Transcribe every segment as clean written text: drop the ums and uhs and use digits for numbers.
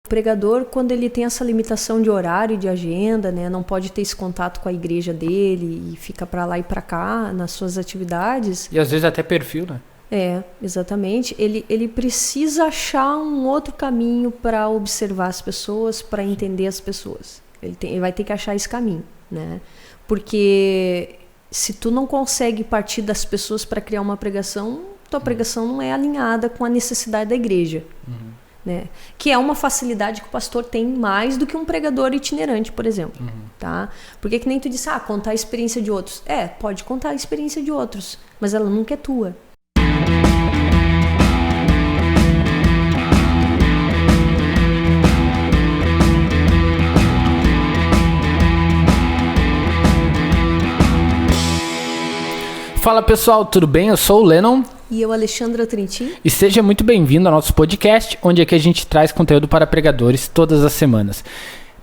pregador, quando ele tem essa limitação de horário, de agenda, né, não pode ter esse contato com a igreja dele e fica para lá e para cá nas suas atividades. E às vezes até perfil, né? Exatamente. Ele precisa achar um outro caminho para observar as pessoas, para entender as pessoas. Ele vai ter que achar esse caminho, né? Porque se tu não consegue partir das pessoas para criar uma pregação, tua pregação não é alinhada com a necessidade da igreja. Né? Que é uma facilidade que o pastor tem mais do que um pregador itinerante, por exemplo. Tá? Porque que nem tu disse, contar a experiência de outros. Pode contar a experiência de outros, mas ela nunca é tua. Fala pessoal, tudo bem? Eu sou o Lennon. E eu, Alexandra Trentin. E seja muito bem-vindo ao nosso podcast, onde aqui a gente traz conteúdo para pregadores todas as semanas.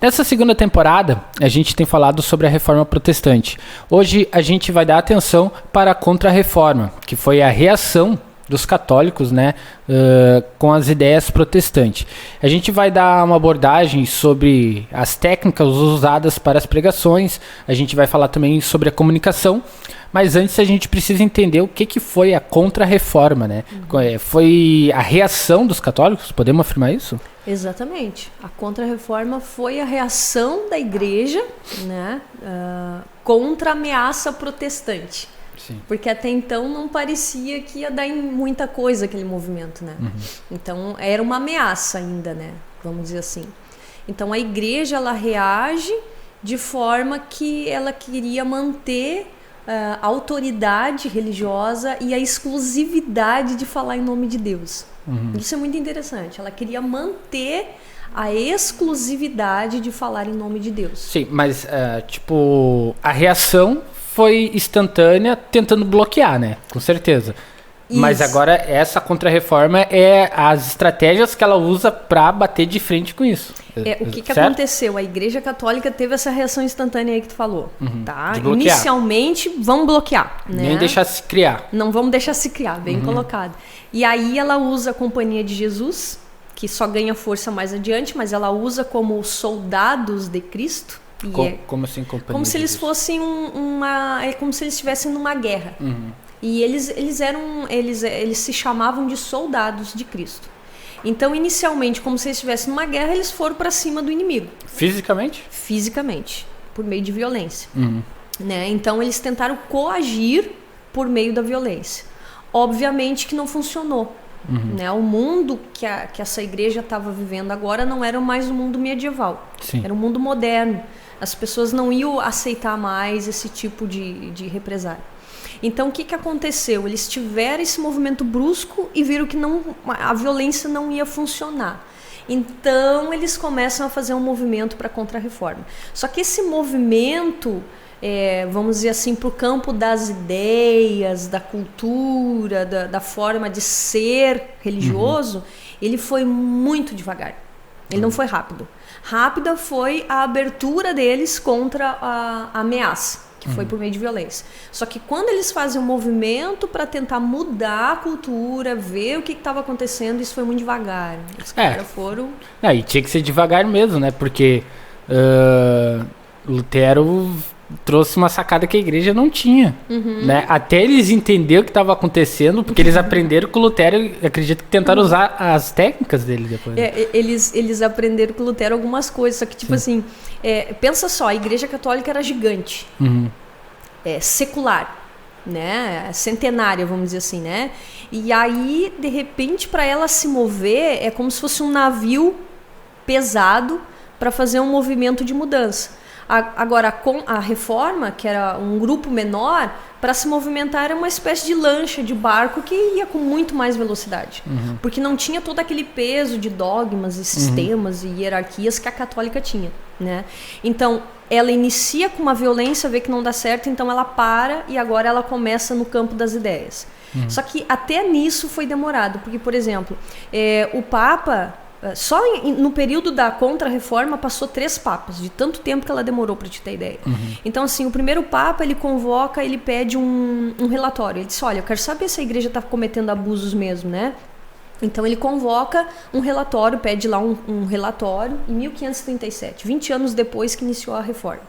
Nessa segunda temporada, a gente tem falado sobre a Reforma Protestante. Hoje a gente vai dar atenção para a Contra-Reforma, que foi a reação dos católicos, né, com as ideias protestantes. A gente vai dar uma abordagem sobre as técnicas usadas para as pregações, a gente vai falar também sobre a comunicação, mas antes a gente precisa entender o que foi a Contra-Reforma, né? Foi a reação dos católicos, podemos afirmar isso? Exatamente. A Contra-Reforma foi a reação da igreja, né, contra a ameaça protestante. Sim. Porque até então não parecia que ia dar em muita coisa aquele movimento, né? Então era uma ameaça ainda, né? Vamos dizer assim. Então a igreja, ela reage de forma que ela queria manter a autoridade religiosa e a exclusividade de falar em nome de Deus. Isso é muito interessante. Ela queria manter a exclusividade de falar em nome de Deus. Sim, mas a reação foi instantânea, tentando bloquear, né? Com certeza. Isso. Mas agora essa Contra-Reforma é as estratégias que ela usa para bater de frente com isso. O que aconteceu? A Igreja Católica teve essa reação instantânea aí que tu falou. Tá? Inicialmente, vamos bloquear. Né? Nem deixar se criar. Não vamos deixar se criar, bem colocado. E aí ela usa a Companhia de Jesus, que só ganha força mais adiante, mas ela usa como soldados de Cristo. Como assim, companhia? Como se eles fossem como se eles estivessem numa guerra. E eles se chamavam de soldados de Cristo. Então, inicialmente, como se eles estivessem numa guerra, eles foram para cima do inimigo. Fisicamente? Fisicamente, por meio de violência. Né? Então, eles tentaram coagir por meio da violência. Obviamente que não funcionou. Né? O mundo que essa igreja estava vivendo agora não era mais o mundo medieval. Sim. Era um mundo moderno. As pessoas não iam aceitar mais esse tipo de represália. Então, o que aconteceu? Eles tiveram esse movimento brusco e viram que a violência não ia funcionar. Então, eles começam a fazer um movimento para a Contra-Reforma. Só que esse movimento, vamos dizer assim, para o campo das ideias, da cultura, da forma de ser religioso, ele foi muito devagar. Ele não foi rápido. Rápida foi a abertura deles contra a ameaça, que foi por meio de violência. Só que quando eles fazem um movimento para tentar mudar a cultura, ver o que estava acontecendo, isso foi muito devagar. Os caras foram... E tinha que ser devagar mesmo, né? Porque Lutero trouxe uma sacada que a igreja não tinha, né? Até eles entenderam o que estava acontecendo, porque eles aprenderam com o Lutero, acredito que tentaram usar as técnicas dele depois. Eles aprenderam com o Lutero algumas coisas, só que tipo assim, pensa só, a igreja católica era gigante, secular, né? Centenária, vamos dizer assim, né? E aí, de repente, para ela se mover, é como se fosse um navio pesado para fazer um movimento de mudança. Agora, com a reforma, que era um grupo menor, para se movimentar era uma espécie de lancha, de barco que ia com muito mais velocidade. Porque não tinha todo aquele peso de dogmas e sistemas e hierarquias que a católica tinha. Né? Então, ela inicia com uma violência, vê que não dá certo, então ela para e agora ela começa no campo das ideias. Só que até nisso foi demorado, porque, por exemplo, o Papa... Só no período da Contra-Reforma passou 3 papas, de tanto tempo que ela demorou, para te ter ideia. Então, assim, o primeiro papa, ele convoca, ele pede um relatório. Ele diz, olha, eu quero saber se a igreja está cometendo abusos mesmo, né? Então ele convoca um relatório, pede lá um relatório em 1537, 20 anos depois que iniciou a reforma.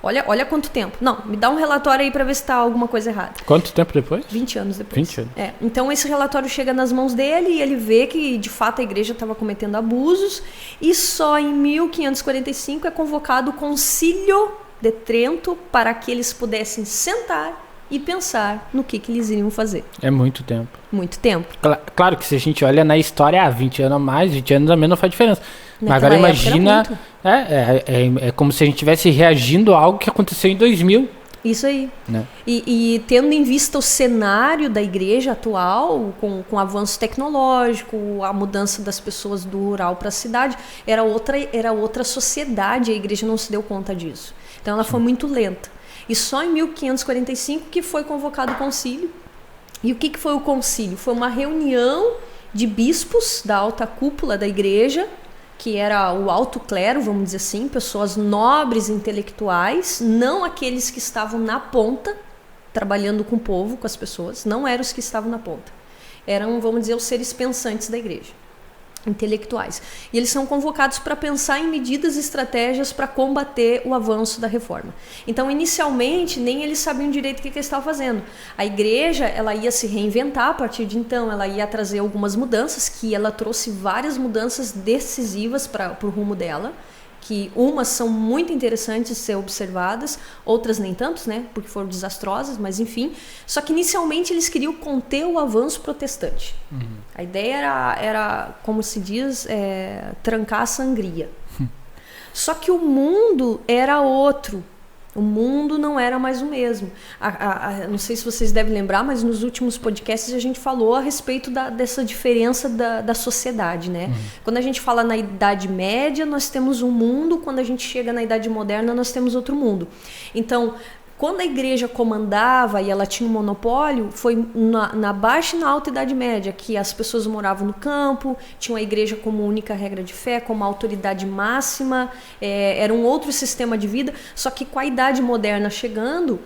Olha quanto tempo. Não, me dá um relatório aí para ver se está alguma coisa errada. Quanto tempo depois? 20 anos depois. 20 anos. Então esse relatório chega nas mãos dele e ele vê que de fato a igreja estava cometendo abusos, e só em 1545 é convocado o Concílio de Trento para que eles pudessem sentar e pensar no que eles iriam fazer. É muito tempo. Muito tempo. Claro que se a gente olha na história, 20 anos a mais, 20 anos a menos não faz diferença. Mas Naquela agora imagina, é como se a gente estivesse reagindo a algo que aconteceu em 2000. Isso aí. Né? E tendo em vista o cenário da igreja atual, com o avanço tecnológico, a mudança das pessoas do rural para a cidade, era outra sociedade, a igreja não se deu conta disso. Então ela foi muito lenta. E só em 1545 que foi convocado o concílio. E o que foi o concílio? Foi uma reunião de bispos da alta cúpula da igreja, que era o alto clero, vamos dizer assim, pessoas nobres, intelectuais, não aqueles que estavam na ponta, trabalhando com o povo, com as pessoas, não eram os que estavam na ponta. Eram, vamos dizer, os seres pensantes da igreja, intelectuais. E eles são convocados para pensar em medidas e estratégias para combater o avanço da reforma. Então, inicialmente, nem eles sabiam direito o que eles estavam fazendo. A igreja, ela ia se reinventar a partir de então, ela ia trazer algumas mudanças, que ela trouxe várias mudanças decisivas para o rumo dela, que umas são muito interessantes de ser observadas, outras nem tanto, né, porque foram desastrosas, mas enfim. Só que inicialmente eles queriam conter o avanço protestante. A ideia era, como se diz, trancar a sangria. Só que o mundo era outro. O mundo não era mais o mesmo. Não sei se vocês devem lembrar, mas nos últimos podcasts a gente falou a respeito dessa diferença da sociedade, né? Quando a gente fala na Idade Média, nós temos um mundo. Quando a gente chega na Idade Moderna, nós temos outro mundo. Então, quando a igreja comandava e ela tinha um monopólio, foi na Baixa e na Alta Idade Média, que as pessoas moravam no campo, tinham a igreja como única regra de fé, como autoridade máxima, era um outro sistema de vida. Só que com a Idade Moderna chegando,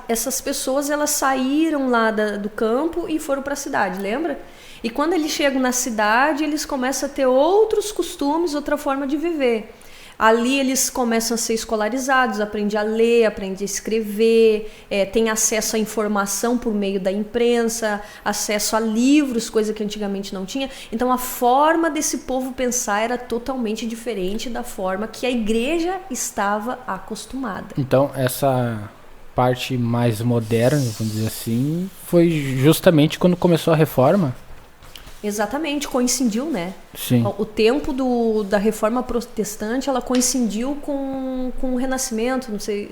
essas pessoas elas saíram lá do campo e foram para a cidade, lembra? E quando eles chegam na cidade, eles começam a ter outros costumes, outra forma de viver. Ali eles começam a ser escolarizados, aprendem a ler, aprendem a escrever, têm acesso à informação por meio da imprensa, acesso a livros, coisa que antigamente não tinha. Então a forma desse povo pensar era totalmente diferente da forma que a igreja estava acostumada. Então essa parte mais moderna, vamos dizer assim, foi justamente quando começou a reforma? Exatamente, coincidiu, né? Sim. O tempo da reforma protestante, ela coincidiu com o Renascimento, não sei,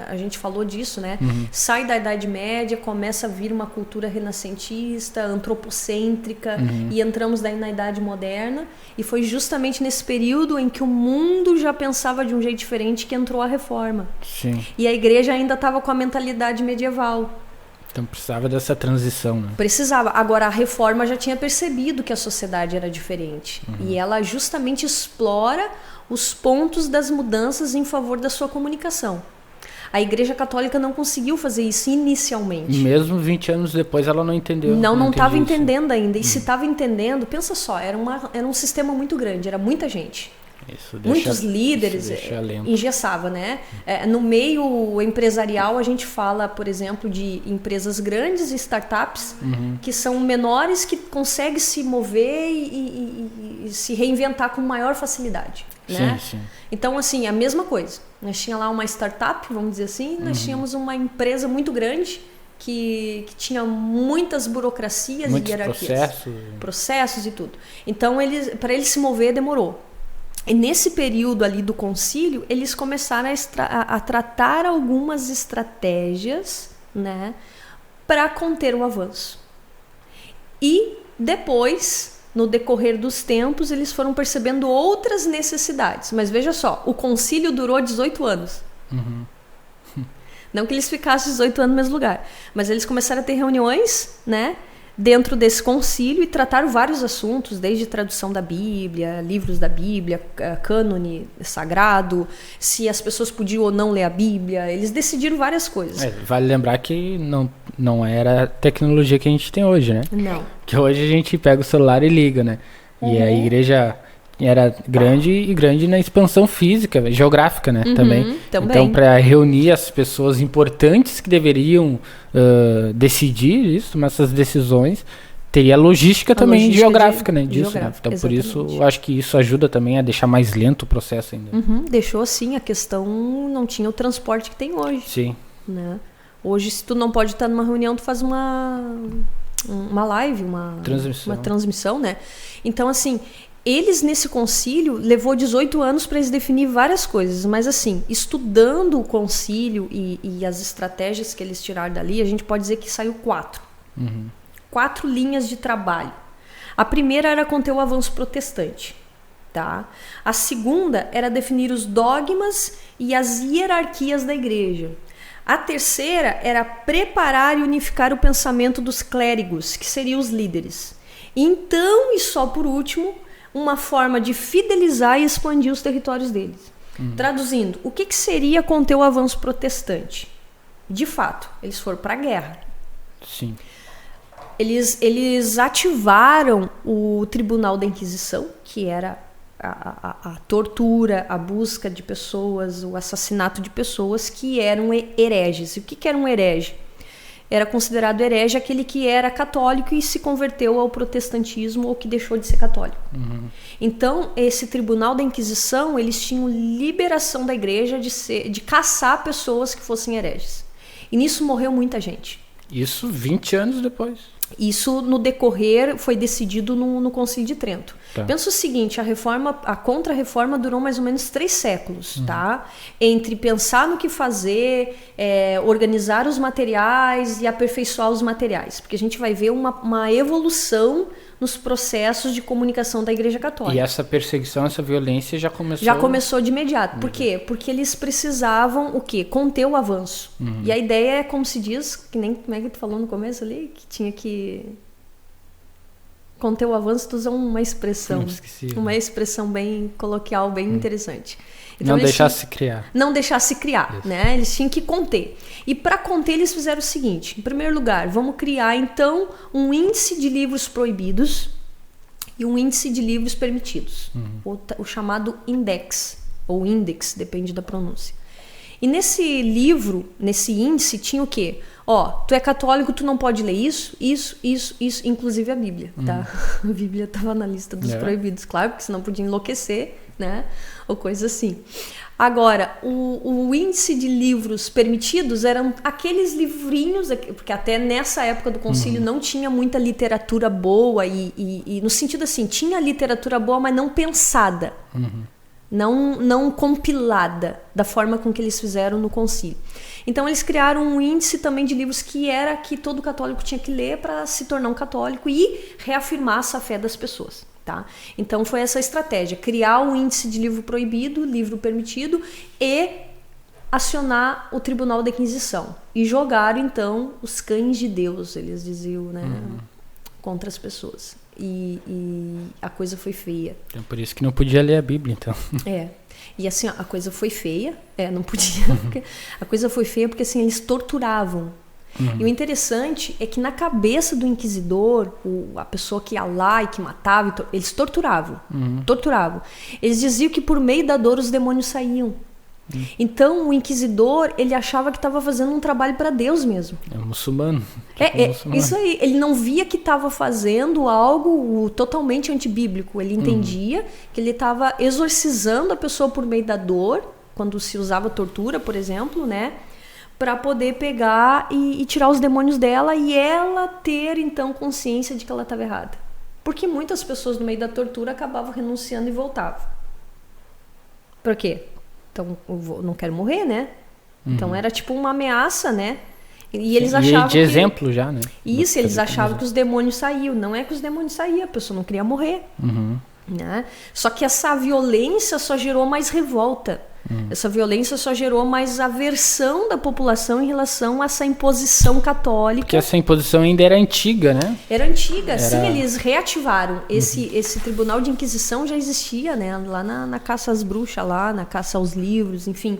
a gente falou disso, né? Sai da Idade Média, começa a vir uma cultura renascentista, antropocêntrica, e entramos daí na Idade Moderna, e foi justamente nesse período em que o mundo já pensava de um jeito diferente que entrou a reforma. Sim. E a igreja ainda estava com a mentalidade medieval. Então precisava dessa transição, né? Precisava. Agora, a reforma já tinha percebido que a sociedade era diferente. E ela justamente explora os pontos das mudanças em favor da sua comunicação. A Igreja Católica não conseguiu fazer isso inicialmente. Mesmo 20 anos depois ela não entendeu. Não estava entendendo ainda. E se estava entendendo, pensa só, era um sistema muito grande, era muita gente. Muitos líderes, engessava, né? No meio empresarial a gente fala, por exemplo, de empresas grandes e startups que são menores, que conseguem se mover e se reinventar com maior facilidade, né? Sim. Então, assim, a mesma coisa. Nós tínhamos lá uma startup, vamos dizer assim, nós tínhamos uma empresa muito grande que tinha muitas burocracias e hierarquias. Processos e tudo. Então, para eles se mover demorou. E nesse período ali do concílio, eles começaram a tratar algumas estratégias, né, para conter o avanço. E depois, no decorrer dos tempos, eles foram percebendo outras necessidades. Mas veja só, o concílio durou 18 anos. Não que eles ficassem 18 anos no mesmo lugar, mas eles começaram a ter reuniões, né, dentro desse concílio e trataram vários assuntos, desde tradução da Bíblia, livros da Bíblia, cânone sagrado, se as pessoas podiam ou não ler a Bíblia. Eles decidiram várias coisas. Vale lembrar que não era a tecnologia que a gente tem hoje, né? Não. Que hoje a gente pega o celular e liga, né? E a igreja era grande na expansão física, geográfica, né? Também. Então, para reunir as pessoas importantes que deveriam decidir isso, tomar essas decisões, teria logística também geográfica, né? Disso, né? Então, por isso, eu acho que isso ajuda também a deixar mais lento o processo ainda. Deixou assim, a questão não tinha o transporte que tem hoje. Sim. Né? Hoje, se tu não pode estar numa reunião, tu faz uma live, uma transmissão, né? Então, assim, eles nesse concílio, levou 18 anos para eles definir várias coisas, mas assim, estudando o concílio e as estratégias que eles tiraram dali, a gente pode dizer que saiu 4. 4 linhas de trabalho. A primeira era conter o avanço protestante. Tá? A segunda era definir os dogmas e as hierarquias da igreja. A terceira era preparar e unificar o pensamento dos clérigos, que seriam os líderes. Então, e só por último, uma forma de fidelizar e expandir os territórios deles. Traduzindo, o que seria conter o avanço protestante? De fato, eles foram para a guerra. Sim. Eles ativaram o Tribunal da Inquisição, que era a tortura, a busca de pessoas, o assassinato de pessoas que eram hereges. E o que era um herege? Era considerado herege aquele que era católico e se converteu ao protestantismo ou que deixou de ser católico. Então, esse Tribunal da Inquisição, eles tinham liberação da igreja de caçar pessoas que fossem hereges. E nisso morreu muita gente. Isso 20 anos depois. Isso no decorrer foi decidido no Concílio de Trento. Tá. Pensa o seguinte, a contra-reforma durou mais ou menos 3 séculos, tá? Entre pensar no que fazer, organizar os materiais e aperfeiçoar os materiais. Porque a gente vai ver uma evolução nos processos de comunicação da Igreja Católica. E essa perseguição, essa violência já começou... Já começou de imediato. Por quê? Porque eles precisavam, o quê? Conter o avanço. E a ideia é, como se diz, que nem como é que tu falou no começo ali, que tinha que conter o avanço, tu usa uma expressão. Esqueci. Uma expressão bem coloquial, bem interessante. Então, não deixar se criar. Não deixar se criar, né? Eles tinham que conter. E para conter, eles fizeram o seguinte. Em primeiro lugar, vamos criar, então, um índice de livros proibidos e um índice de livros permitidos. O chamado index, ou índex, depende da pronúncia. E nesse livro, nesse índice, tinha o quê? Tu é católico, tu não pode ler isso, inclusive a Bíblia, tá? A Bíblia estava na lista dos proibidos, claro, porque senão podia enlouquecer, né? Ou coisa assim. Agora, o índice de livros permitidos eram aqueles livrinhos, porque até nessa época do concílio não tinha muita literatura boa e no sentido assim, tinha literatura boa, mas não pensada. Não compilada da forma com que eles fizeram no concílio. Então eles criaram um índice também de livros que todo católico tinha que ler para se tornar um católico e reafirmar essa fé das pessoas. Tá? Então foi essa estratégia, criar um índice de livro proibido, livro permitido e acionar o Tribunal da Inquisição. E jogaram então os cães de Deus, eles diziam, né, contra as pessoas. E a coisa foi feia. É por isso que não podia ler a Bíblia, então. E assim, a coisa foi feia. Não podia. A coisa foi feia porque assim, eles torturavam. E o interessante é que na cabeça do inquisidor, a pessoa que ia lá e que matava, eles torturavam. Torturavam. Eles diziam que por meio da dor os demônios saíam. Então o inquisidor, ele achava que estava fazendo um trabalho para Deus mesmo. É muçulmano. Isso aí. Ele não via que estava fazendo algo totalmente antibíblico. Ele entendia que ele estava exorcizando a pessoa por meio da dor, quando se usava tortura, por exemplo, né? Para poder pegar e tirar os demônios dela e ela ter, então, consciência de que ela estava errada. Porque muitas pessoas, no meio da tortura, acabavam renunciando e voltavam. Por quê? Então, eu não quero morrer, né? Então, era tipo uma ameaça, né? E eles achavam de exemplo já, né? Isso, eles achavam que os demônios saíam. Não é que os demônios saíam, a pessoa não queria morrer. Né? Só que essa violência só gerou mais revolta. Essa violência só gerou mais aversão da população em relação a essa imposição católica. Porque essa imposição ainda era antiga, né? Era antiga, sim, eles reativaram. Esse tribunal de inquisição já existia, né? Lá na caça às bruxas, lá na caça aos livros, enfim.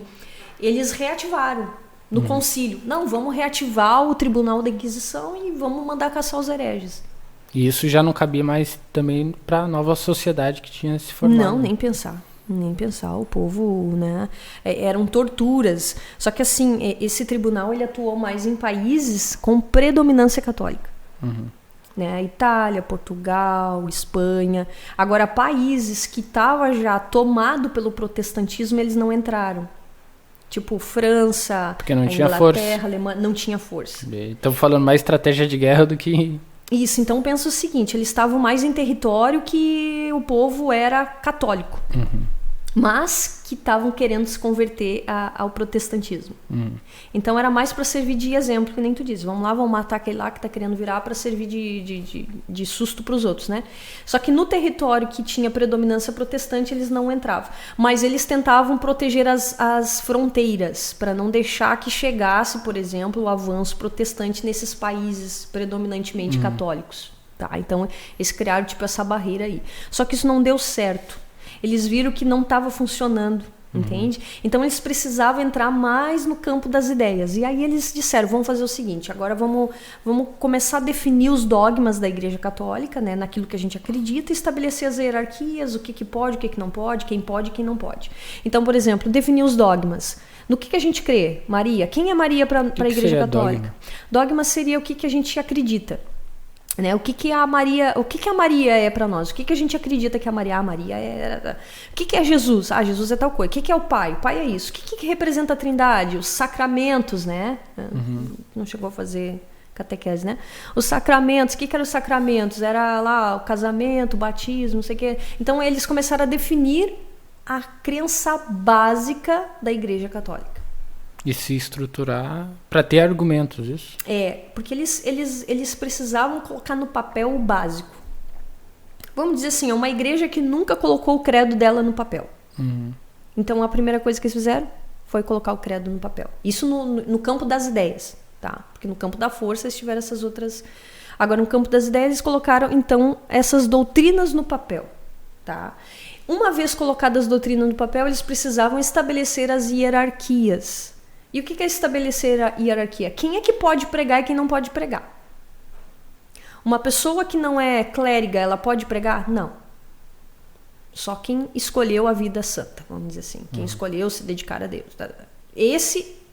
Eles reativaram no concílio. Não, vamos reativar o tribunal da inquisição e vamos mandar caçar os hereges. E isso já não cabia mais também para a nova sociedade que tinha se formado. Não, nem pensar. Nem pensar, o povo, né, eram torturas. Só que assim, esse tribunal ele atuou mais em países com predominância católica. Né, Itália, Portugal, Espanha. Agora, países que estavam já tomados pelo protestantismo, eles não entraram. Tipo França, porque não tinha Inglaterra, força. Alemanha, não tinha força. Estamos falando mais estratégia de guerra do que... Isso, então pensa o seguinte, eles estavam mais em território que o povo era católico. Mas que estavam querendo se converter ao protestantismo. Então era mais para servir de exemplo, que nem tu diz. Vamos lá, vamos matar aquele lá que está querendo virar para servir de susto para os outros, né? Só que no território que tinha predominância protestante, eles não entravam. Mas eles tentavam proteger as fronteiras, para não deixar que chegasse, por exemplo, o avanço protestante nesses países predominantemente católicos. Tá? Então eles criaram tipo essa barreira aí. Só que isso não deu certo. Eles viram que não estava funcionando, entende? Então eles precisavam entrar mais no campo das ideias. E aí eles disseram, vamos fazer o seguinte, agora vamos começar a definir os dogmas da Igreja Católica, né, naquilo que a gente acredita, e estabelecer as hierarquias, o que pode, o que não pode, quem pode e quem não pode. Então, por exemplo, definir os dogmas. No que a gente crê? Maria. Quem é Maria para a Igreja Católica? Dogma seria o que a gente acredita. Né? O que a Maria é para nós? O que a gente acredita que a Maria é? O que é Jesus? Jesus é tal coisa. O que é o Pai? O Pai é isso. O que representa a Trindade? Os sacramentos, né? Não chegou a fazer catequese, né? Os sacramentos. O que eram os sacramentos? Era lá o casamento, o batismo, não sei o quê. Então eles começaram a definir a crença básica da Igreja Católica. E se estruturar para ter argumentos, isso? Porque eles precisavam colocar no papel o básico. Vamos dizer assim, é uma igreja que nunca colocou o credo dela no papel. Então a primeira coisa que eles fizeram foi colocar o credo no papel. Isso no campo das ideias, tá? Porque no campo da força eles tiveram essas outras... Agora no campo das ideias eles colocaram então essas doutrinas no papel, tá? Uma vez colocadas as doutrinas no papel, eles precisavam estabelecer as hierarquias. E o que é estabelecer a hierarquia? Quem é que pode pregar e quem não pode pregar? Uma pessoa que não é clériga, ela pode pregar? Não. Só quem escolheu a vida santa, vamos dizer assim. Quem escolheu se dedicar a Deus.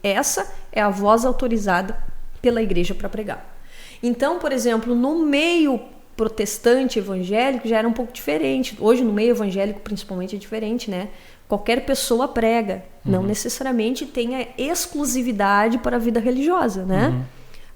Essa é a voz autorizada pela igreja para pregar. Então, por exemplo, no meio protestante evangélico já era um pouco diferente. Hoje, no meio evangélico, principalmente, é diferente, né? Qualquer pessoa prega, não necessariamente tem a exclusividade para a vida religiosa, né?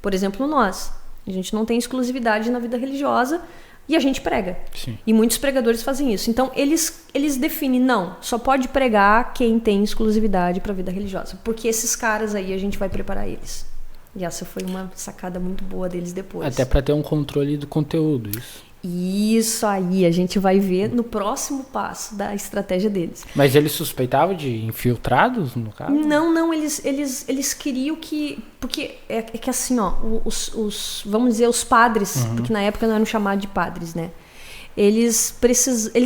Por exemplo, nós, a gente não tem exclusividade na vida religiosa e a gente prega. Sim. E muitos pregadores fazem isso. Então, eles definem, não, só pode pregar quem tem exclusividade para a vida religiosa, porque esses caras aí a gente vai preparar eles. E essa foi uma sacada muito boa deles depois. Até para ter um controle do conteúdo, isso. Isso aí, a gente vai ver no próximo passo da estratégia deles. Mas eles suspeitavam de infiltrados, no caso? Não, eles queriam que... Porque é que assim, ó, vamos dizer, os padres, porque na época não eram chamados de padres, né? Eles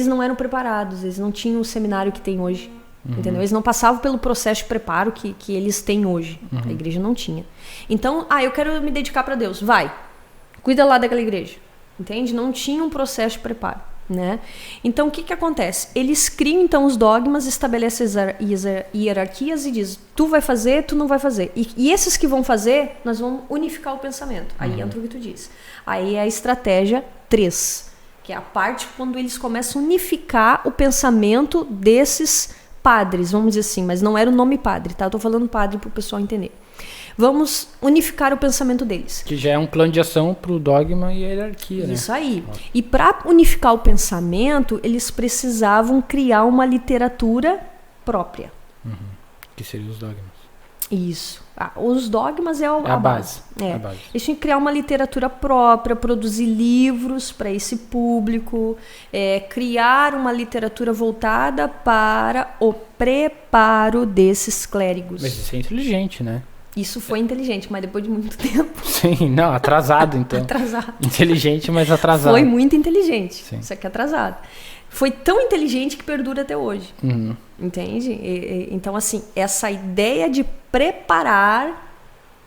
não eram preparados, eles não tinham o seminário que tem hoje, entendeu? Eles não passavam pelo processo de preparo que eles têm hoje. A igreja não tinha. Então, eu quero me dedicar para Deus, vai, cuida lá daquela igreja. Entende? Não tinha um processo de preparo, né? Então, o que acontece? Eles criam, então, os dogmas, estabelecem as hierarquias e dizem, tu vai fazer, tu não vai fazer. E esses que vão fazer, nós vamos unificar o pensamento. Aí entra o que tu diz. Aí é a estratégia 3, que é a parte quando eles começam a unificar o pensamento desses padres, vamos dizer assim, mas não era o nome padre, tá? Eu tô falando padre para o pessoal entender. Vamos unificar o pensamento deles. Que já é um plano de ação para o dogma e a hierarquia, né? Isso aí. E para unificar o pensamento, eles precisavam criar uma literatura própria. Que seriam os dogmas. Isso. Os dogmas é a base. A base. Eles tinham que criar uma literatura própria, produzir livros para esse público, criar uma literatura voltada para o preparo desses clérigos. Mas isso é inteligente, né? Isso foi inteligente, mas depois de muito tempo. Sim, não, atrasado então. Atrasado. Inteligente, mas atrasado. Foi muito inteligente, Sim. Isso aqui é atrasado. Foi tão inteligente que perdura até hoje. Uhum. Entende? Então, assim, essa ideia de preparar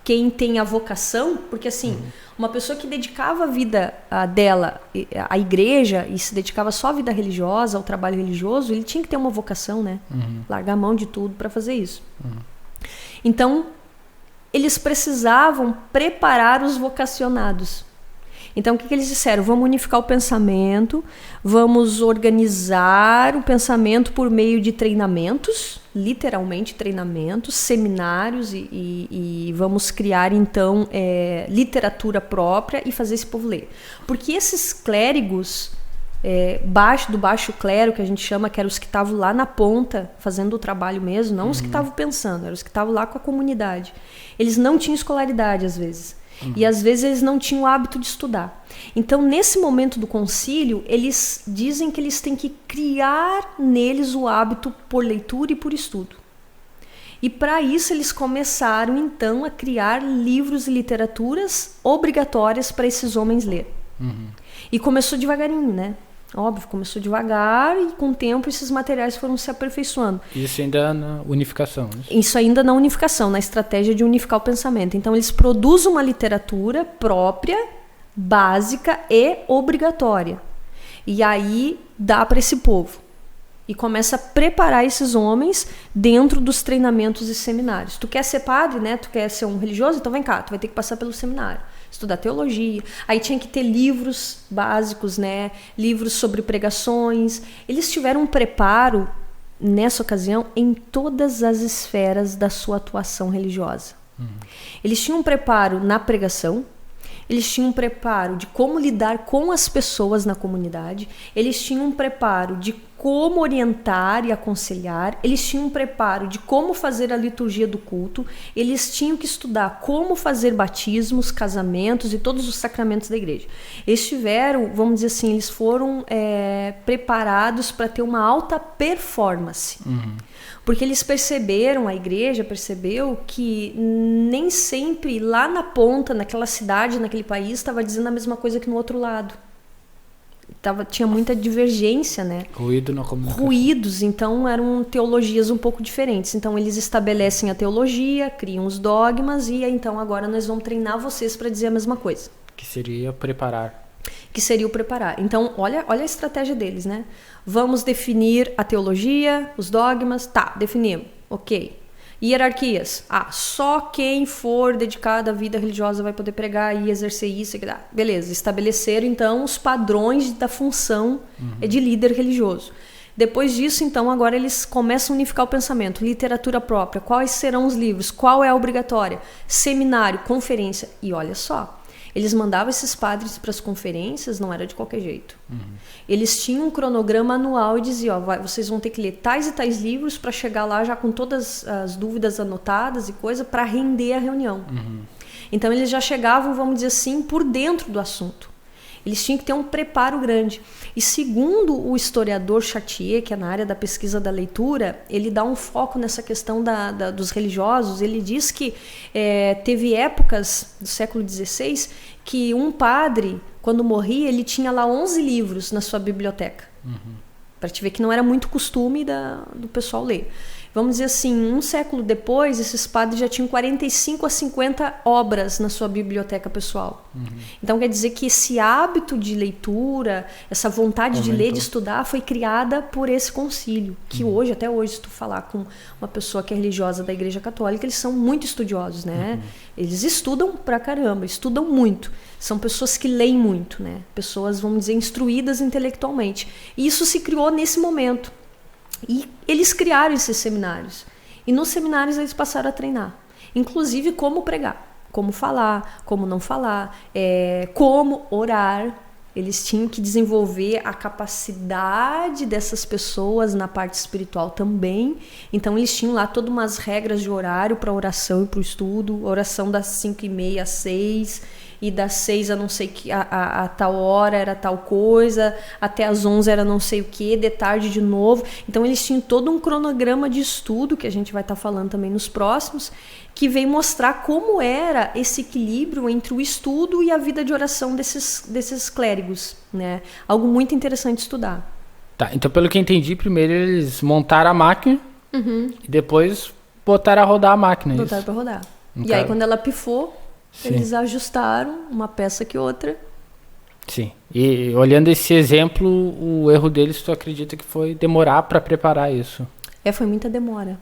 quem tem a vocação, porque assim, uma pessoa que dedicava a vida dela à igreja e se dedicava só à vida religiosa, ao trabalho religioso, ele tinha que ter uma vocação, né? Largar a mão de tudo para fazer isso. Então, eles precisavam preparar os vocacionados. Então, o que eles disseram? Vamos unificar o pensamento, vamos organizar o pensamento por meio de treinamentos, literalmente treinamentos, seminários e vamos criar, então, literatura própria e fazer esse povo ler. Porque esses clérigos, do baixo clero, que a gente chama, que eram os que estavam lá na ponta, fazendo o trabalho mesmo, não os que estavam pensando, eram os que estavam lá com a comunidade. Eles não tinham escolaridade, às vezes. E às vezes eles não tinham o hábito de estudar. Então, nesse momento do concílio, eles dizem que eles têm que criar neles o hábito por leitura e por estudo. E para isso eles começaram então a criar livros e literaturas obrigatórias para esses homens ler. E começou devagarinho, né? Óbvio, começou devagar e com o tempo esses materiais foram se aperfeiçoando. Isso ainda na unificação. Isso ainda na unificação, na estratégia de unificar o pensamento. Então eles produzem uma literatura própria, básica e obrigatória. E aí dá para esse povo. E começa a preparar esses homens dentro dos treinamentos e seminários. Tu quer ser padre, né? Tu quer ser um religioso? Então vem cá, tu vai ter que passar pelo seminário. Estudar teologia. Aí tinha que ter livros básicos, né? Livros sobre pregações. Eles tiveram um preparo, nessa ocasião, em todas as esferas da sua atuação religiosa. Eles tinham um preparo na pregação, eles tinham um preparo de como lidar com as pessoas na comunidade, eles tinham um preparo de como orientar e aconselhar, eles tinham um preparo de como fazer a liturgia do culto, eles tinham que estudar como fazer batismos, casamentos e todos os sacramentos da igreja. Eles tiveram, vamos dizer assim, eles foram preparados para ter uma alta performance. Porque eles perceberam, a igreja percebeu que nem sempre lá na ponta, naquela cidade, naquele país, estava dizendo a mesma coisa que no outro lado. Tinha muita divergência, né? Ruído na comunicação. Ruídos, então eram teologias um pouco diferentes. Então eles estabelecem a teologia, criam os dogmas e então agora nós vamos treinar vocês para dizer a mesma coisa. Que seria preparar. Que seria o preparar. Então olha a estratégia deles, né? Vamos definir a teologia, os dogmas. Tá, definimos. Ok. Hierarquias. Só quem for dedicado à vida religiosa vai poder pregar e exercer isso. Beleza, estabeleceram então os padrões da função de líder religioso. Depois disso, então, agora eles começam a unificar o pensamento. Literatura própria, quais serão os livros, qual é a obrigatória, seminário, conferência. E olha só, eles mandavam esses padres para as conferências, não era de qualquer jeito. Eles tinham um cronograma anual e diziam, vocês vão ter que ler tais e tais livros para chegar lá já com todas as dúvidas anotadas e coisa para render a reunião. Então eles já chegavam, vamos dizer assim, por dentro do assunto. Eles tinham que ter um preparo grande. E segundo o historiador Chartier, que é na área da pesquisa da leitura, ele dá um foco nessa questão dos religiosos. Ele diz que teve épocas do século XVI que um padre, quando morria, ele tinha lá 11 livros na sua biblioteca. Para te ver que não era muito costume do pessoal ler. Vamos dizer assim, um século depois, esses padres já tinham 45 a 50 obras na sua biblioteca pessoal. Então quer dizer que esse hábito de leitura, essa vontade de ler, de estudar, foi criada por esse concílio. Que hoje, até hoje, se tu falar com uma pessoa que é religiosa da Igreja Católica, eles são muito estudiosos, né? Eles estudam pra caramba, estudam muito. São pessoas que leem muito, né? Pessoas, vamos dizer, instruídas intelectualmente. E isso se criou nesse momento. E eles criaram esses seminários. E nos seminários eles passaram a treinar. Inclusive como pregar, como falar, como não falar, como orar. Eles tinham que desenvolver a capacidade dessas pessoas na parte espiritual também. Então, eles tinham lá todas umas regras de horário para oração e para o estudo. Oração das 5h30 às 6h, e das 6 a não sei que a tal hora era tal coisa, até às 11 era não sei o que, de tarde de novo. Então, eles tinham todo um cronograma de estudo, que a gente vai estar falando também nos próximos, que vem mostrar como era esse equilíbrio entre o estudo e a vida de oração desses clérigos, né? Algo muito interessante de estudar. Tá, então pelo que eu entendi, primeiro eles montaram a máquina e depois botaram a rodar a máquina. Botaram para rodar. E aí quando ela pifou, eles ajustaram uma peça que outra. Sim. E olhando esse exemplo, o erro deles, tu acredita que foi demorar para preparar isso? Foi muita demora.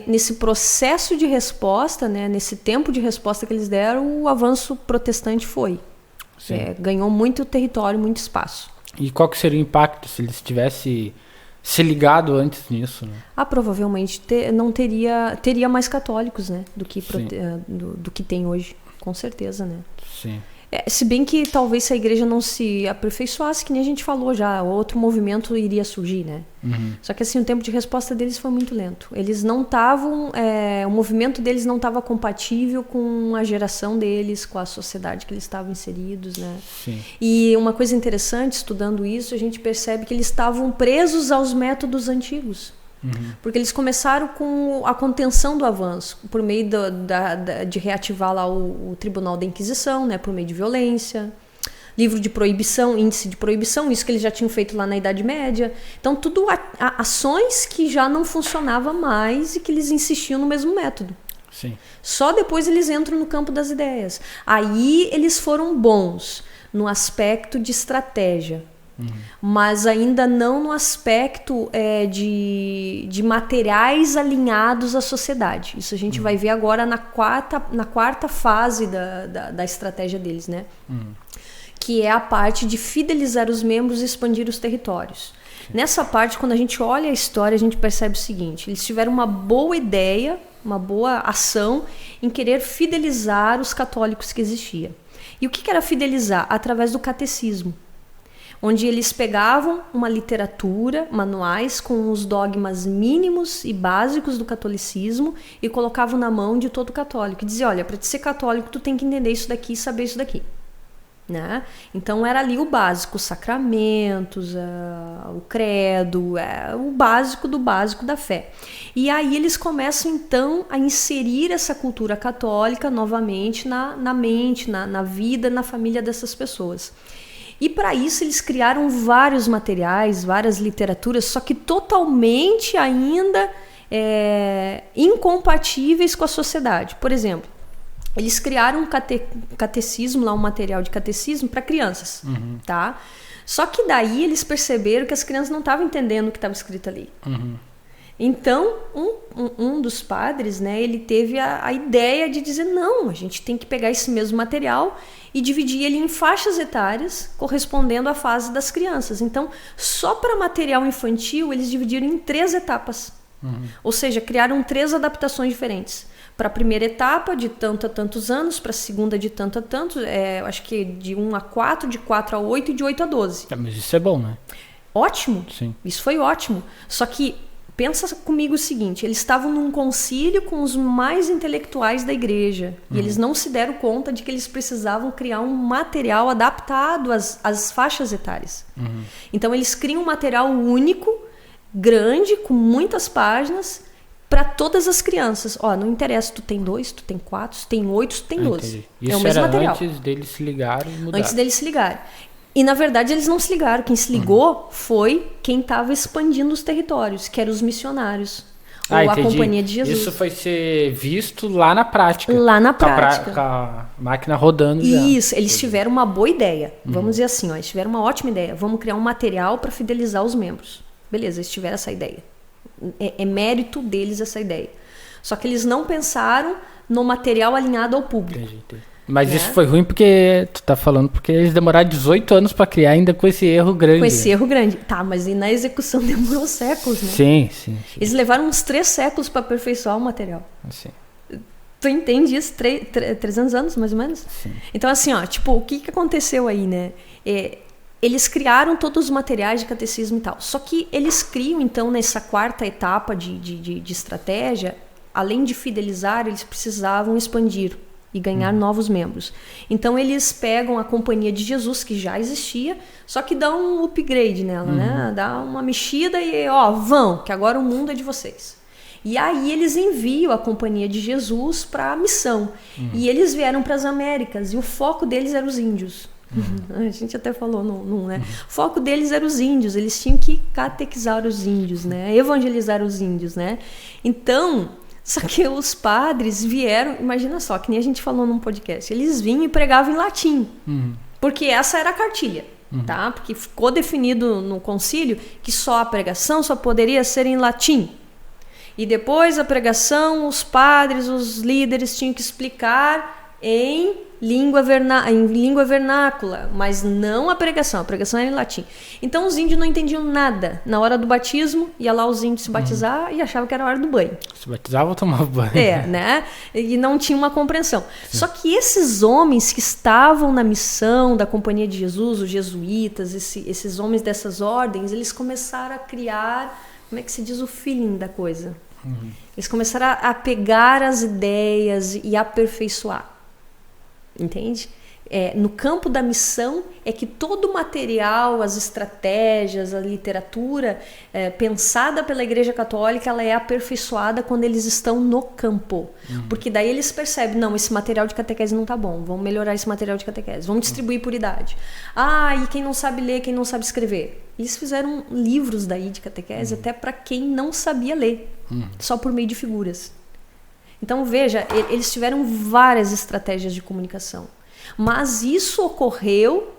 Nesse processo de resposta, né, nesse tempo de resposta que eles deram, o avanço protestante foi. Ganhou muito território, muito espaço. E qual que seria o impacto se eles tivessem se ligado antes nisso? Né? Provavelmente não teria mais católicos, né, do que tem hoje, com certeza, né? Sim. Se bem que talvez se a igreja não se aperfeiçoasse, que nem a gente falou já, outro movimento iria surgir, né? Só que assim, o tempo de resposta deles foi muito lento. Eles não estavam, o movimento deles não estava compatível com a geração deles, com a sociedade que eles estavam inseridos, né? Sim. E uma coisa interessante, estudando isso, a gente percebe que eles estavam presos aos métodos antigos. Porque eles começaram com a contenção do avanço, por meio de reativar lá o Tribunal da Inquisição, né, por meio de violência, livro de proibição, índice de proibição, isso que eles já tinham feito lá na Idade Média. Então, tudo ações que já não funcionavam mais e que eles insistiam no mesmo método. Sim. Só depois eles entram no campo das ideias. Aí eles foram bons no aspecto de estratégia. Mas ainda não no aspecto de materiais alinhados à sociedade. Isso a gente vai ver agora na quarta fase da estratégia deles, né? Que é a parte de fidelizar os membros e expandir os territórios. Nessa parte, quando a gente olha a história, a gente percebe o seguinte: eles tiveram uma boa ideia, uma boa ação em querer fidelizar os católicos que existiam. E o que era fidelizar? Através do catecismo, onde eles pegavam uma literatura, manuais com os dogmas mínimos e básicos do catolicismo e colocavam na mão de todo católico. E dizia, olha, para te ser católico tu tem que entender isso daqui e saber isso daqui. Né? Então era ali o básico, os sacramentos, o credo, o básico do básico da fé. E aí eles começam então a inserir essa cultura católica novamente na mente, na vida, na família dessas pessoas. E para isso eles criaram vários materiais, várias literaturas, só que totalmente ainda incompatíveis com a sociedade. Por exemplo, eles criaram um catecismo, lá um material de catecismo para crianças, tá? Só que daí eles perceberam que as crianças não estavam entendendo o que estava escrito ali. Então, um dos padres, né, ele teve a ideia de dizer, não, a gente tem que pegar esse mesmo material e dividir ele em faixas etárias, correspondendo à fase das crianças. Então, só para material infantil, eles dividiram em 3 etapas. Ou seja, criaram 3 adaptações diferentes. Para a primeira etapa, de tanto a tantos anos, para a segunda, de tanto a tantos, acho que de 1 a 4, de 4 a 8 e de 8 a 12. Mas isso é bom, né? Ótimo. Sim. Isso foi ótimo. Só que pensa comigo o seguinte, eles estavam num concílio com os mais intelectuais da igreja e eles não se deram conta de que eles precisavam criar um material adaptado às faixas etárias. Então eles criam um material único, grande, com muitas páginas, para todas as crianças. Não interessa, tu tem 2, tu tem 4, tu tem 8, tu tem 12. Isso é o mesmo era material. Antes deles se ligarem e mudaram. Antes deles se ligarem. E, na verdade, eles não se ligaram. Quem se ligou foi quem estava expandindo os territórios, que eram os missionários. Ou a Companhia de Jesus. Isso foi ser visto lá na prática. Lá na prática. Com a máquina rodando já. Isso, eles tiveram uma boa ideia. Vamos dizer assim, eles tiveram uma ótima ideia. Vamos criar um material para fidelizar os membros. Beleza, eles tiveram essa ideia. É mérito deles essa ideia. Só que eles não pensaram no material alinhado ao público. Entendi. Mas isso foi ruim porque tu tá falando porque eles demoraram 18 anos para criar ainda com esse erro grande. Com esse erro grande. Tá, mas e na execução demorou séculos, né? Sim. Eles levaram uns 3 séculos para aperfeiçoar o material. Sim. Tu entende isso? 300 anos, mais ou menos? Sim. Então, assim, o que aconteceu aí, né? eles criaram todos os materiais de catecismo e tal. Só que eles criam, então, nessa quarta etapa de estratégia, além de fidelizar, eles precisavam expandir e ganhar novos membros. Então, eles pegam a Companhia de Jesus, que já existia, só que dão um upgrade nela, né? Dá uma mexida e, vão, que agora o mundo é de vocês. E aí eles enviam a Companhia de Jesus para a missão. E eles vieram para as Américas, e o foco deles era os índios. A gente até falou, né? O foco deles era os índios, eles tinham que catequizar os índios, né? Evangelizar os índios, né? Então, só que os padres vieram, imagina só, que nem a gente falou num podcast, eles vinham e pregavam em latim, porque essa era a cartilha, tá? Porque ficou definido no concílio que só a pregação só poderia ser em latim. E depois a pregação, os padres, os líderes tinham que explicar em língua vernácula, mas não a pregação era em latim. Então os índios não entendiam nada. Na hora do batismo, ia lá os índios se batizar e achavam que era a hora do banho. Se batizava ou tomava banho. Né? E não tinha uma compreensão. Sim. Só que esses homens que estavam na missão da Companhia de Jesus, os jesuítas, esses homens dessas ordens, eles começaram a criar, como é que se diz, o feeling da coisa. Eles começaram a pegar as ideias e aperfeiçoar. Entende? No campo da missão é que todo o material, as estratégias, a literatura pensada pela Igreja Católica, ela é aperfeiçoada quando eles estão no campo. Porque daí eles percebem, não, esse material de catequese não tá bom, vamos melhorar esse material de catequese, vamos distribuir por idade. E quem não sabe ler, quem não sabe escrever? Eles fizeram livros daí de catequese até para quem não sabia ler, só por meio de figuras. Então, veja, eles tiveram várias estratégias de comunicação. Mas isso ocorreu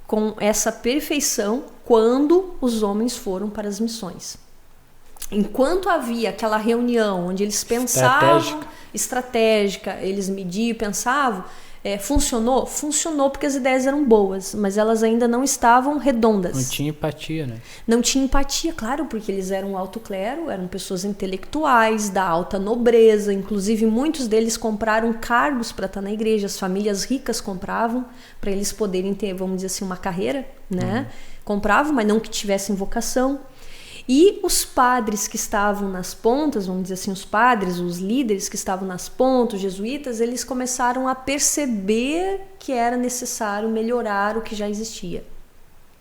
com essa perfeição quando os homens foram para as missões. Enquanto havia aquela reunião onde eles pensavam... Estratégica, eles mediam, pensavam... funcionou? Funcionou porque as ideias eram boas, mas elas ainda não estavam redondas. Não tinha empatia, né? Não tinha empatia, claro, porque eles eram alto clero, eram pessoas intelectuais, da alta nobreza, inclusive muitos deles compraram cargos para estar na igreja, as famílias ricas compravam para eles poderem ter, vamos dizer assim, uma carreira, né? Compravam, mas não que tivessem vocação. E os padres que estavam nas pontas, vamos dizer assim, os padres, os líderes que estavam nas pontas, os jesuítas, eles começaram a perceber que era necessário melhorar o que já existia.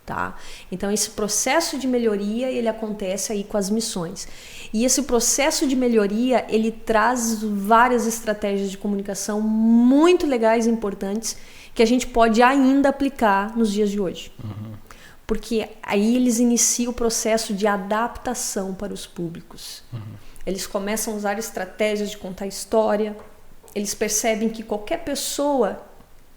Tá? Então esse processo de melhoria, ele acontece aí com as missões. E esse processo de melhoria, ele traz várias estratégias de comunicação muito legais e importantes que a gente pode ainda aplicar nos dias de hoje. Porque aí eles iniciam o processo de adaptação para os públicos. Eles começam a usar estratégias de contar história. Eles percebem que qualquer pessoa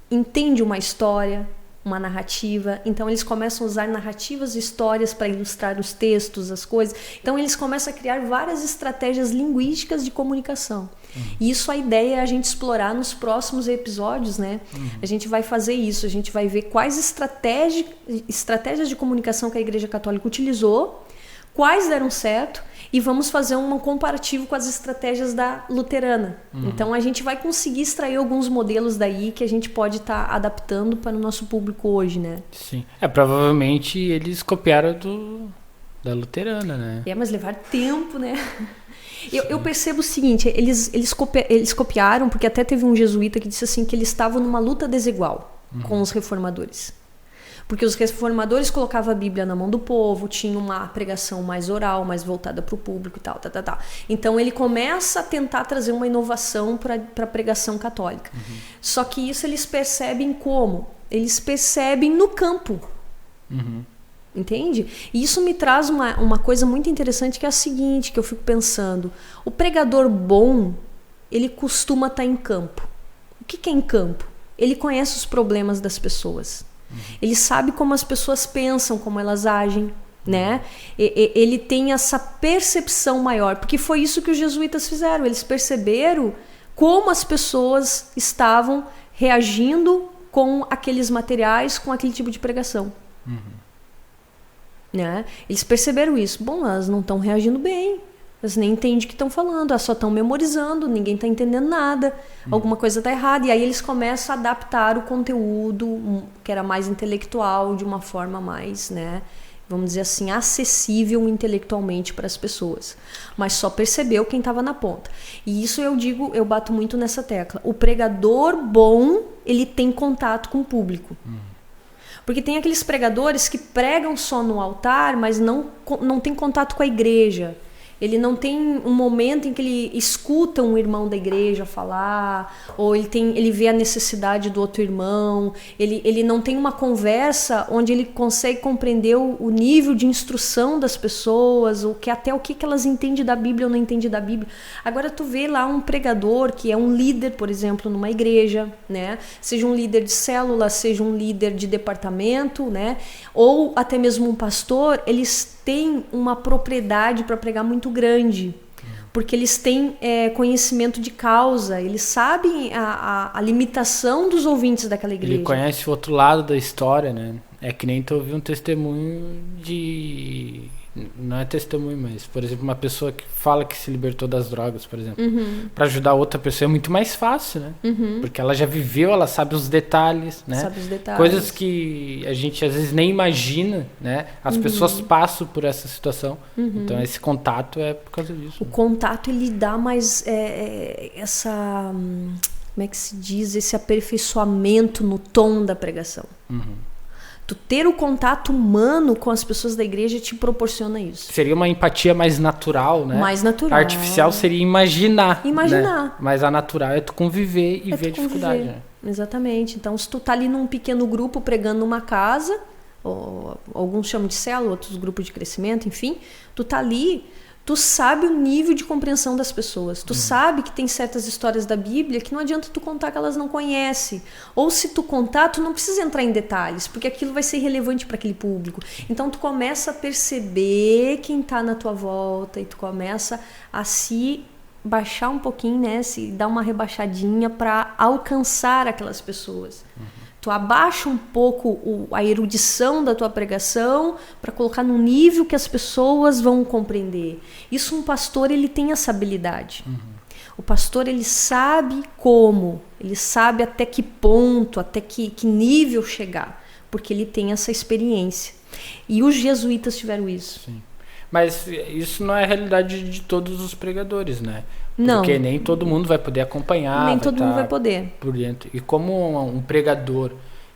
entende uma história, uma narrativa. Então eles começam a usar narrativas e histórias para ilustrar os textos, as coisas. Então eles começam a criar várias estratégias linguísticas de comunicação. E isso a ideia é a gente explorar nos próximos episódios, né? A gente vai fazer isso, a gente vai ver quais estratégias de comunicação que a Igreja Católica utilizou, quais deram certo, e vamos fazer um comparativo com as estratégias da luterana. Então a gente vai conseguir extrair alguns modelos daí que a gente pode estar adaptando para o nosso público hoje, né? Sim. Provavelmente eles copiaram da luterana, né? Mas levar tempo, né? Eu percebo o seguinte, eles copiaram, porque até teve um jesuíta que disse assim que eles estavam numa luta desigual com os reformadores. Porque os reformadores colocavam a Bíblia na mão do povo, tinha uma pregação mais oral, mais voltada para o público e tal. Então ele começa a tentar trazer uma inovação para a pregação católica. Só que isso eles percebem como? Eles percebem no campo. Entende? E isso me traz uma coisa muito interessante, que é a seguinte, que eu fico pensando. O pregador bom, ele costuma estar em campo. O que é em campo? Ele conhece os problemas das pessoas. Ele sabe como as pessoas pensam, como elas agem, né? Ele tem essa percepção maior, porque foi isso que os jesuítas fizeram. Eles perceberam como as pessoas estavam reagindo com aqueles materiais, com aquele tipo de pregação. Né? Eles perceberam isso. Bom, elas não estão reagindo bem. Elas nem entendem o que estão falando, só estão memorizando, ninguém está entendendo nada, alguma coisa está errada. E aí eles começam a adaptar o conteúdo, que era mais intelectual, de uma forma mais, né, vamos dizer assim, acessível intelectualmente para as pessoas. Mas só percebeu quem estava na ponta. E isso eu bato muito nessa tecla. O pregador bom, ele tem contato com o público. Porque tem aqueles pregadores que pregam só no altar, mas não tem contato com a igreja. Ele não tem um momento em que ele escuta um irmão da igreja falar, ou ele vê a necessidade do outro irmão, ele não tem uma conversa onde ele consegue compreender o nível de instrução das pessoas, até o que elas entendem da Bíblia ou não entendem da Bíblia. Agora tu vê lá um pregador que é um líder, por exemplo, numa igreja, né? Seja um líder de célula, seja um líder de departamento, né? Ou até mesmo um pastor, eles têm uma propriedade para pregar muito grande, porque eles têm conhecimento de causa, eles sabem a limitação dos ouvintes daquela igreja. Ele conhece o outro lado da história, né? É que nem tu ouvir um testemunho de... Não é testemunho, mas, por exemplo, uma pessoa que fala que se libertou das drogas, por exemplo. Para ajudar outra pessoa é muito mais fácil, né? Porque ela já viveu, ela sabe os detalhes, né? Sabe os detalhes. Coisas que a gente às vezes nem imagina, né? As pessoas passam por essa situação. Então esse contato é por causa disso. O contato, ele dá mais essa... Como é que se diz? Esse aperfeiçoamento no tom da pregação. Tu ter o contato humano com as pessoas da igreja te proporciona isso. Seria uma empatia mais natural, né? Mais natural. A artificial seria imaginar. Imaginar. Né? Mas a natural é tu conviver e ver a dificuldade. Né? Exatamente. Então, se tu tá ali num pequeno grupo pregando numa casa, ou alguns chamam de célula, outros grupos de crescimento, enfim, tu tá ali... Tu sabe o nível de compreensão das pessoas. Tu sabe que tem certas histórias da Bíblia que não adianta tu contar que elas não conhecem. Ou se tu contar, tu não precisa entrar em detalhes, porque aquilo vai ser relevante para aquele público. Então tu começa a perceber quem está na tua volta e tu começa a se baixar um pouquinho, né? Se dar uma rebaixadinha para alcançar aquelas pessoas. Tu abaixa um pouco a erudição da tua pregação para colocar num nível que as pessoas vão compreender. Isso um pastor, ele tem essa habilidade. O pastor, ele sabe como, ele sabe até que ponto, até que nível chegar, porque ele tem essa experiência. E os jesuítas tiveram isso. Sim. Mas isso não é a realidade de todos os pregadores, né? Não. Porque nem todo mundo vai poder acompanhar. Nem todo mundo vai poder. Por dentro. E como um pregador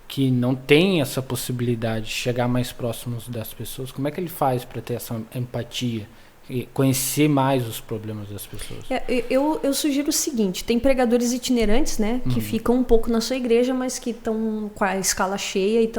que não tem essa possibilidade de chegar mais próximos das pessoas, como é que ele faz para ter essa empatia e conhecer mais os problemas das pessoas? Eu sugiro o seguinte, tem pregadores itinerantes, né, que ficam um pouco na sua igreja, mas que estão com a escala cheia e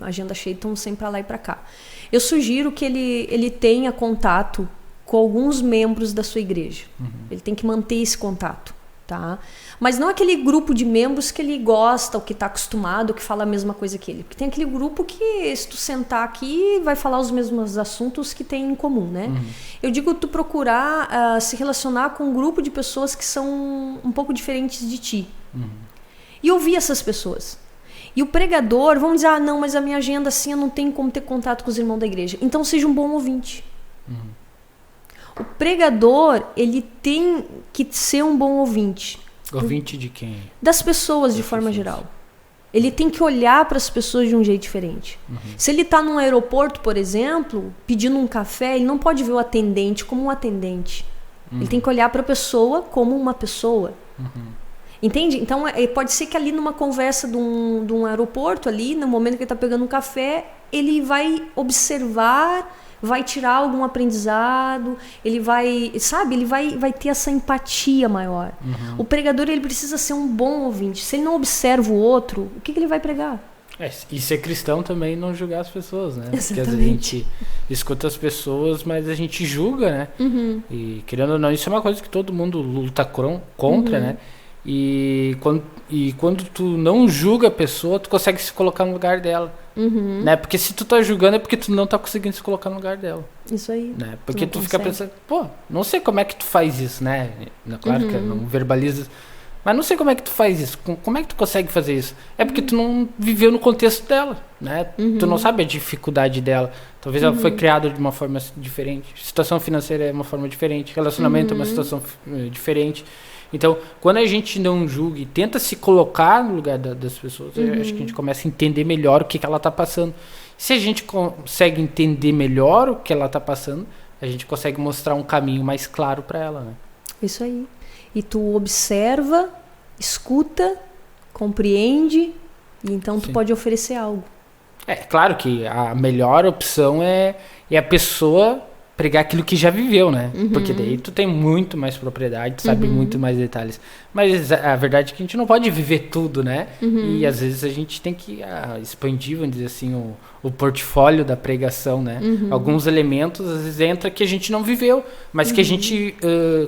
a agenda cheia, estão sempre para lá e para cá. Eu sugiro que ele tenha contato com alguns membros da sua igreja. Ele tem que manter esse contato, tá? Mas não aquele grupo de membros que ele gosta, ou que está acostumado, ou que fala a mesma coisa que ele. Porque tem aquele grupo que, se tu sentar aqui, vai falar os mesmos assuntos que tem em comum, né? Eu digo tu procurar se relacionar com um grupo de pessoas que são um pouco diferentes de ti. E ouvir essas pessoas. E o pregador, vamos dizer, não, mas a minha agenda assim, eu não tenho como ter contato com os irmãos da igreja. Então seja um bom ouvinte. O pregador, ele tem que ser um bom ouvinte. Ouvinte de quem? Das pessoas, de forma geral. Ele tem que olhar para as pessoas de um jeito diferente. Se ele está num aeroporto, por exemplo, pedindo um café, ele não pode ver o atendente como um atendente. Ele tem que olhar para a pessoa como uma pessoa. Entende? Então, pode ser que ali numa conversa de um aeroporto, ali, no momento que ele está pegando um café, ele vai observar, vai tirar algum aprendizado, ele vai, sabe? Ele vai ter essa empatia maior. O pregador, ele precisa ser um bom ouvinte. Se ele não observa o outro, o que ele vai pregar? E ser cristão também não julgar as pessoas, né? Exatamente. Porque às vezes a gente escuta as pessoas, mas a gente julga, né? E querendo ou não, isso é uma coisa que todo mundo luta contra, né? E quando tu não julga a pessoa, tu consegue se colocar no lugar dela. Né? Porque se tu tá julgando é porque tu não tá conseguindo se colocar no lugar dela. Isso aí. Né? Porque tu fica pensando, pô, não sei como é que tu faz isso, né? Claro que não verbaliza Mas não sei como é que tu faz isso. Como é que tu consegue fazer isso? É porque tu não viveu no contexto dela, né? Tu não sabe a dificuldade dela. Talvez ela foi criada de uma forma diferente. Situação financeira é uma forma diferente. Relacionamento é uma situação diferente. Então, quando a gente não julga e tenta se colocar no lugar das pessoas, eu acho que a gente começa a entender melhor o que ela está passando. Se a gente consegue entender melhor o que ela está passando, a gente consegue mostrar um caminho mais claro para ela, né? Isso aí. E tu observa, escuta, compreende, e então tu pode oferecer algo. É claro que a melhor opção é a pessoa pregar aquilo que já viveu, né? Porque daí tu tem muito mais propriedade, sabe muito mais detalhes. Mas a verdade é que a gente não pode viver tudo, né? E às vezes a gente tem que expandir, vamos dizer assim, o portfólio da pregação, né? Alguns elementos, às vezes, entra que a gente não viveu, mas que a gente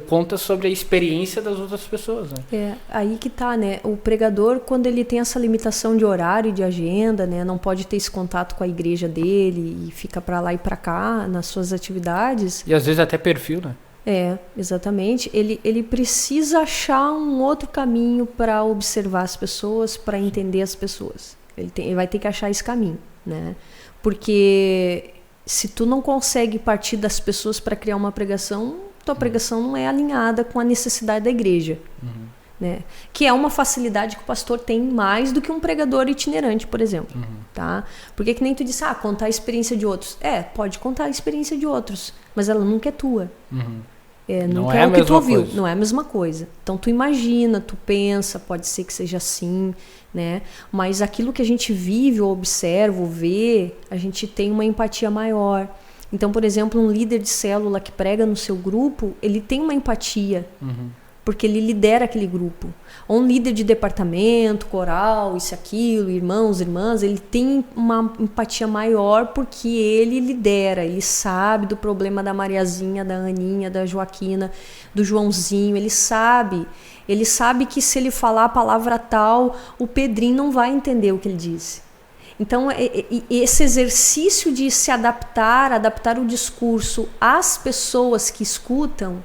conta sobre a experiência das outras pessoas, né? É, aí que tá, né? O pregador, quando ele tem essa limitação de horário e de agenda, né? Não pode ter esse contato com a igreja dele e fica pra lá e pra cá nas suas atividades. E às vezes até perfil, né? É, exatamente. Ele precisa achar um outro caminho para observar as pessoas, para entender as pessoas. Ele vai ter que achar esse caminho, né? Porque se tu não consegue partir das pessoas para criar uma pregação, tua pregação não é alinhada com a necessidade da igreja, né? Que é uma facilidade que o pastor tem mais do que um pregador itinerante, por exemplo, tá? Porque que nem tu disse, contar a experiência de outros. Pode contar a experiência de outros, mas ela nunca é tua. Nunca é o que tu ouviu, não é a mesma coisa. Então tu imagina, tu pensa, pode ser que seja assim, né? Mas aquilo que a gente vive, ou observa, ou vê, a gente tem uma empatia maior. Então, por exemplo, um líder de célula que prega no seu grupo, ele tem uma empatia, porque ele lidera aquele grupo. Ou um líder de departamento, coral, isso, aquilo, irmãos, irmãs, ele tem uma empatia maior porque ele lidera, ele sabe do problema da Mariazinha, da Aninha, da Joaquina, do Joãozinho, ele sabe que se ele falar a palavra tal, o Pedrinho não vai entender o que ele disse. Então, esse exercício de se adaptar o discurso às pessoas que escutam,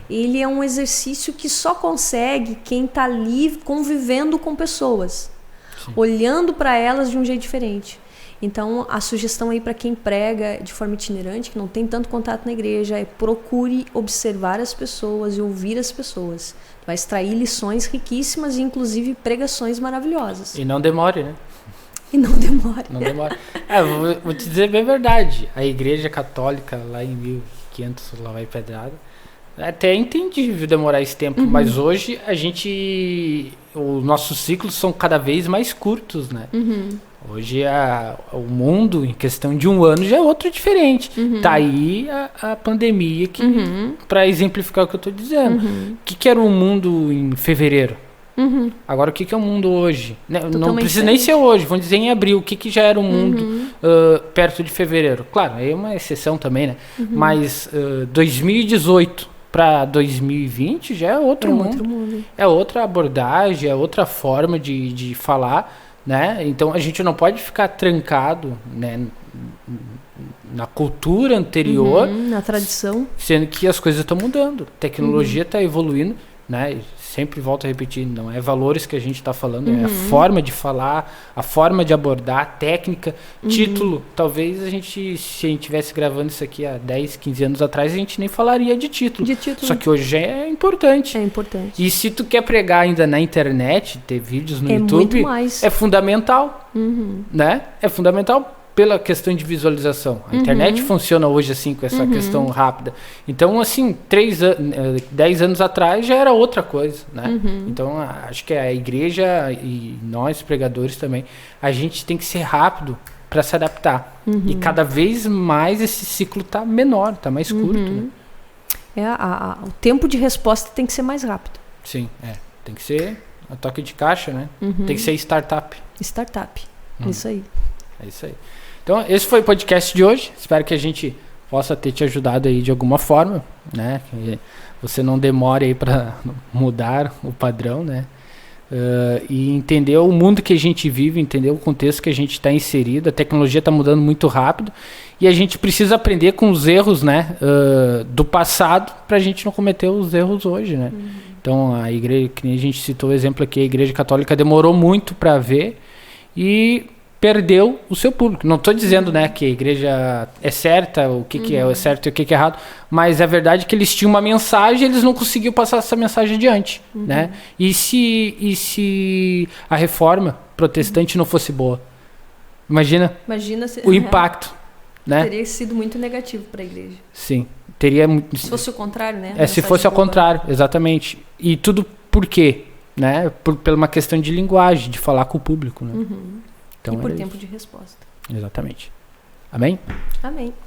ele é um exercício que só consegue quem está ali convivendo com pessoas, olhando para elas de um jeito diferente. Então, a sugestão aí para quem prega de forma itinerante, que não tem tanto contato na igreja, é procure observar as pessoas e ouvir as pessoas. Vai extrair lições riquíssimas e, inclusive, pregações maravilhosas. E não demore, né? E não demora. Não demora. Vou te dizer bem a verdade. A igreja católica, lá em 1500, lá vai pedrada, até é entendível demorar esse tempo, mas hoje os nossos ciclos são cada vez mais curtos, né? Hoje o mundo, em questão de 1 ano, já é outro diferente. Tá aí a pandemia para exemplificar o que eu estou dizendo. O que era o mundo em fevereiro? Agora, o que é o mundo hoje? Não precisa nem ser hoje, vamos dizer em abril. O que já era o mundo perto de fevereiro? Claro, aí é uma exceção também, né? Mas 2018 para 2020 já é outro mundo. É outra abordagem, é outra forma de falar, né? Então, a gente não pode ficar trancado, né, na cultura anterior, na tradição, sendo que as coisas estão mudando. A tecnologia está evoluindo, né? Sempre volto a repetir, não é valores que a gente está falando, é a forma de falar, a forma de abordar, a técnica, título. Talvez se a gente estivesse gravando isso aqui há 10, 15 anos atrás, a gente nem falaria de título. Só que hoje já é importante. É importante. E se tu quer pregar ainda na internet, ter vídeos no YouTube, é fundamental, né? É fundamental pela questão de visualização. A internet funciona hoje assim, com essa questão rápida. Então, assim, 10 anos atrás já era outra coisa, né? Então, acho que a igreja e nós, pregadores também, a gente tem que ser rápido para se adaptar. E cada vez mais esse ciclo tá menor, tá mais curto. Né? O tempo de resposta tem que ser mais rápido. Sim, tem que ser a toque de caixa, né? Tem que ser startup. Isso aí. É isso aí. Então, esse foi o podcast de hoje. Espero que a gente possa ter te ajudado aí de alguma forma, né? Que você não demore aí para mudar o padrão, né? E entender o mundo que a gente vive, entender o contexto que a gente está inserido. A tecnologia está mudando muito rápido e a gente precisa aprender com os erros, né, do passado, para a gente não cometer os erros hoje, né? Então, a igreja, que nem a gente citou o exemplo aqui, a Igreja Católica demorou muito para ver e perdeu o seu público. Não estou dizendo, né, que a igreja é certa, o que é certo e o que é errado, mas a verdade é que eles tinham uma mensagem e eles não conseguiam passar essa mensagem adiante, né? E se a reforma protestante não fosse boa? Imagina o impacto, né? Teria sido muito negativo para a igreja. Sim, teria... Se fosse o contrário, né? Se fosse ao contrário, exatamente. E tudo por quê? Né? Por uma questão de linguagem, de falar com o público, né? Então, e por tempo de resposta. Exatamente. Amém? Amém.